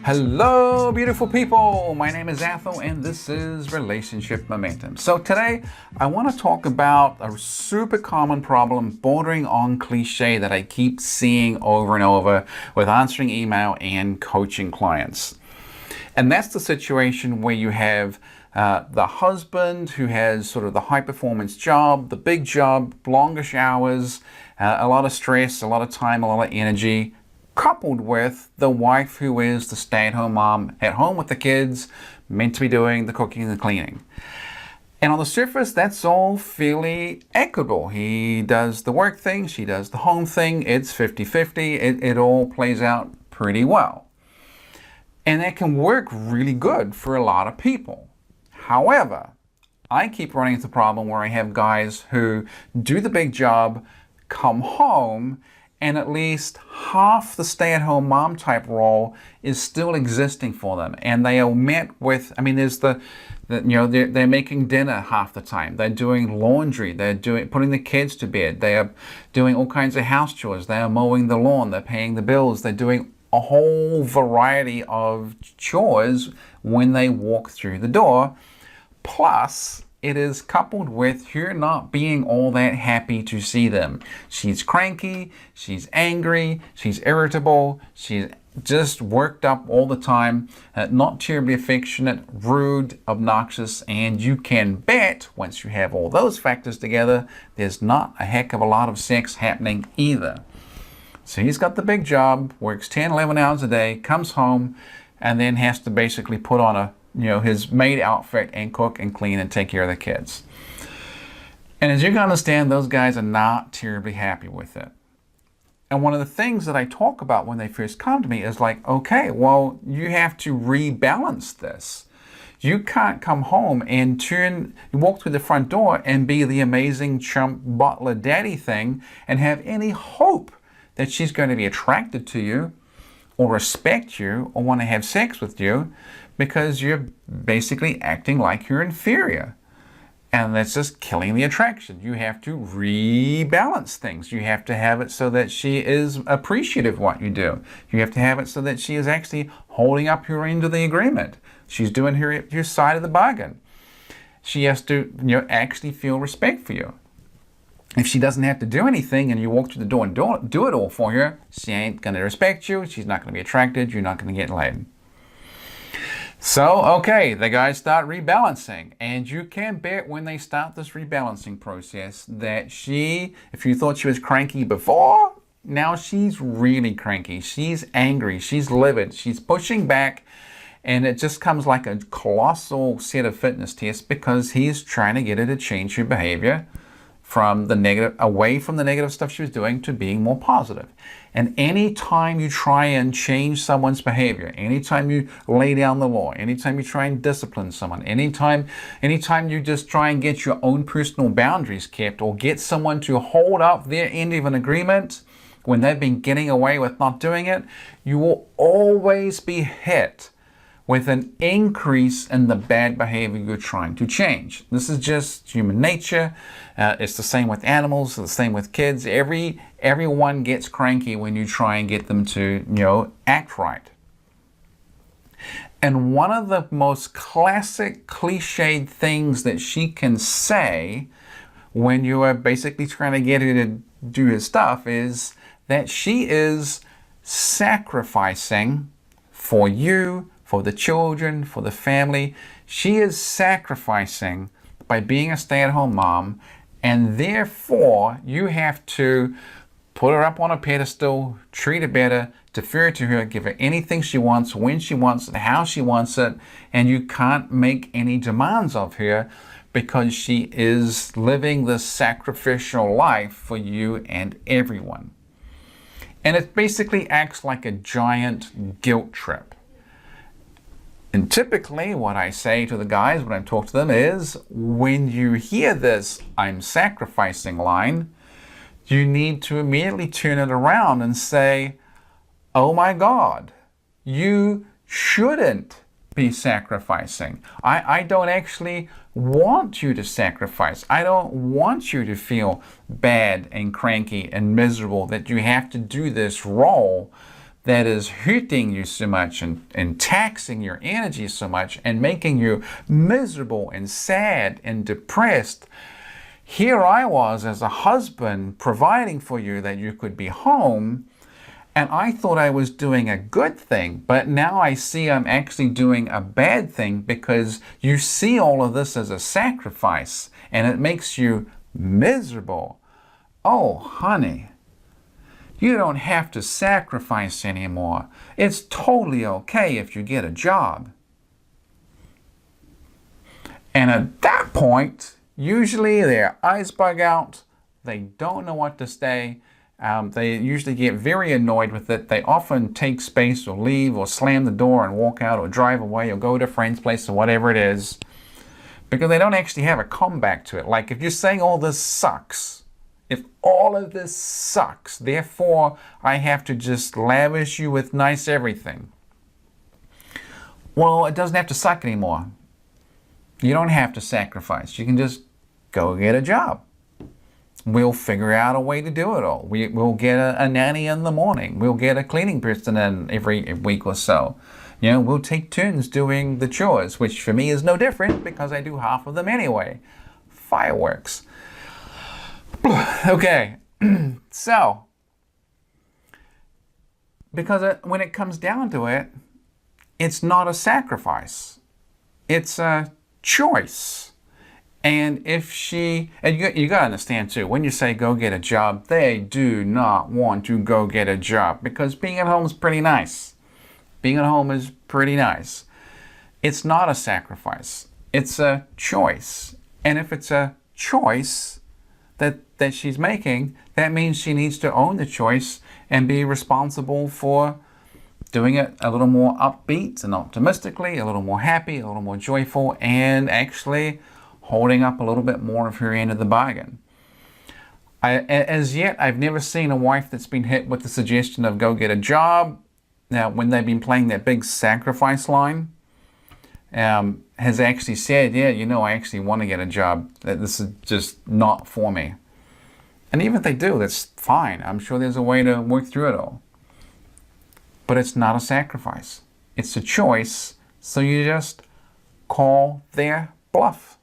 Hello, beautiful people. My name is Athol, and this is Relationship Momentum. So today, I want to talk about a super common problem bordering on cliche that I keep seeing over and over with answering email and coaching clients. And that's the situation where you have the husband who has sort of the high performance job, the big job, longish hours, a lot of stress, a lot of time, a lot of energy, coupled with the wife who is the stay-at-home mom at home with the kids, meant to be doing the cooking and the cleaning. And on the surface, that's all fairly equitable. He does the work thing, she does the home thing. It's 50-50. It all plays out pretty well. And that can work really good for a lot of people. However, I keep running into the problem where I have guys who do the big job, come home, and at least half the stay-at-home mom type role is still existing for them. And they are met with, there's they're making dinner half the time. They're doing laundry. They're putting the kids to bed. They are doing all kinds of house chores. They are mowing the lawn. They're paying the bills. They're doing a whole variety of chores when they walk through the door. Plus, it is coupled with her not being all that happy to see them. She's cranky, she's angry, she's irritable, she's just worked up all the time, not terribly affectionate, rude, obnoxious, and you can bet, once you have all those factors together, there's not a heck of a lot of sex happening either. So he's got the big job, works 10, 11 hours a day, comes home, and then has to basically put on his maid outfit and cook and clean and take care of the kids. And as you can understand, those guys are not terribly happy with it. And one of the things that I talk about when they first come to me is like, okay, well, you have to rebalance this. You can't come home and walk through the front door and be the amazing chump butler daddy thing and have any hope that she's going to be attracted to you or respect you or want to have sex with you, because you're basically acting like you're inferior. And that's just killing the attraction. You have to rebalance things. You have to have it so that she is appreciative of what you do. You have to have it so that she is actually holding up your end of the agreement. She's doing her side of the bargain. She has to actually feel respect for you. If she doesn't have to do anything and you walk through the door and do it all for her, she ain't going to respect you. She's not going to be attracted. You're not going to get laid. So, okay, the guys start rebalancing, and you can bet when they start this rebalancing process that if you thought she was cranky before, now she's really cranky. She's angry. She's livid. She's pushing back, and it just comes like a colossal set of fitness tests because he's trying to get her to change her behavior from the negative, away from the negative stuff she was doing to being more positive. And anytime you try and change someone's behavior, anytime you lay down the law, anytime you try and discipline someone, anytime you just try and get your own personal boundaries kept or get someone to hold up their end of an agreement when they've been getting away with not doing it, you will always be hit with an increase in the bad behavior you're trying to change. This is just human nature. It's the same with animals, the same with kids. Everyone gets cranky when you try and get them to, act right. And one of the most classic cliched things that she can say when you are basically trying to get her to do her stuff is that she is sacrificing for you, for the children, for the family. She is sacrificing by being a stay-at-home mom, and therefore you have to put her up on a pedestal, treat her better, defer to her, give her anything she wants, when she wants it, how she wants it, and you can't make any demands of her because she is living this sacrificial life for you and everyone. And it basically acts like a giant guilt trip. And typically what I say to the guys when I talk to them is, when you hear this "I'm sacrificing" line, you need to immediately turn it around and say, oh my God, you shouldn't be sacrificing. I don't actually want you to sacrifice. I don't want you to feel bad and cranky and miserable that you have to do this role that is hurting you so much and taxing your energy so much and making you miserable and sad and depressed. Here I was as a husband providing for you that you could be home, and I thought I was doing a good thing, but now I see I'm actually doing a bad thing because you see all of this as a sacrifice and it makes you miserable. Oh, honey, you don't have to sacrifice anymore. It's totally okay if you get a job. And at that point, usually their eyes bug out. They don't know what to say. They usually get very annoyed with it. They often take space or leave or slam the door and walk out or drive away or go to a friend's place or whatever it is, because they don't actually have a comeback to it. Like if you're saying all this sucks, if all of this sucks, therefore I have to just lavish you with nice everything. Well, it doesn't have to suck anymore. You don't have to sacrifice. You can just go get a job. We'll figure out a way to do it all. We'll get a nanny in the morning. We'll get a cleaning person in every week or so. You know, we'll take turns doing the chores, which for me is no different because I do half of them anyway. Fireworks. Okay, so, because when it comes down to it, it's not a sacrifice. It's a choice. And if you got to understand too, when you say go get a job, they do not want to go get a job because being at home is pretty nice. Being at home is pretty nice. It's not a sacrifice. It's a choice. And if it's a choice that she's making, that means she needs to own the choice and be responsible for doing it a little more upbeat and optimistically, a little more happy, a little more joyful, and actually holding up a little bit more of her end of the bargain. As yet, I've never seen a wife that's been hit with the suggestion of go get a job. Now, when they've been playing that big sacrifice line, has actually said, yeah, you know, I actually want to get a job. This is just not for me. And even if they do, that's fine. I'm sure there's a way to work through it all. But it's not a sacrifice. It's a choice. So you just call their bluff.